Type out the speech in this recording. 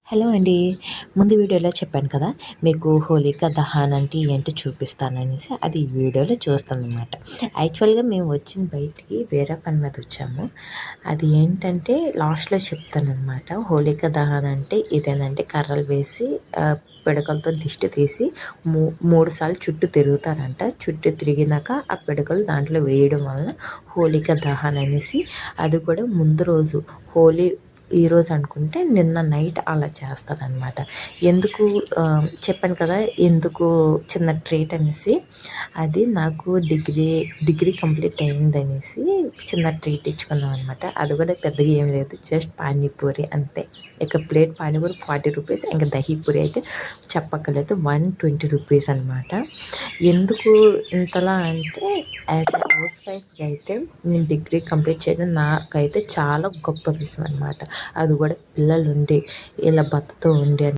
Hello అండి. ముందు వీడియోలో చెప్పాను కదా! మీకు హోలికా దహన్ అంటే ఏంటో చూపిస్తాననేసి. అది ఈ వీడియోలో చూస్తామనమాట. యాక్చువల్‌గా మేము వచ్చిన బయటికి వేరే పని మీద వచ్చాము. అది ఏంటంటే లాస్ట్‌లో చెప్తాననమాట. హోలికా దహన్ అంటే ఇదేనండి. కర్రలు వేసి పిడకలతో దిష్టి తీసి 3 సార్లు చుట్టూ తిరుగుతారంట. చుట్టూ తిరిగినాక ఆ పిడకలు దాంట్లో వేయడం వలన హోలికా దహన్ అనేసి. అది కూడా ముందు రోజు హోలీ ఈరోజు అనుకుంటే నిన్న నైట్ అలా చేస్తారనమాట. ఎందుకు చెప్పాను కదా! ఎందుకు చిన్న ట్రీట్ అనేసి. అది నాకు డిగ్రీ కంప్లీట్ అయిందనేసి చిన్న ట్రీట్ ఇచ్చుకున్నాం అనమాట. అది కూడా పెద్దగా ఏం లేదు. జస్ట్ పానీపూరి అంతే. ఇక ప్లేట్ పానీపూరి ₹40. ఇంకా దహీ పూరి అయితే చెప్పక్కర్లేదు ₹120 అనమాట. ఎందుకు ఇంతలా అంటే యాజ్ ఎ హౌస్ వైఫ్‌గా అయితే నేను డిగ్రీ కంప్లీట్ చేయడం నాకైతే చాలా గొప్ప విషయం అనమాట. అది కూడా పిల్లలుండి ఇలా భర్తతో ఉండి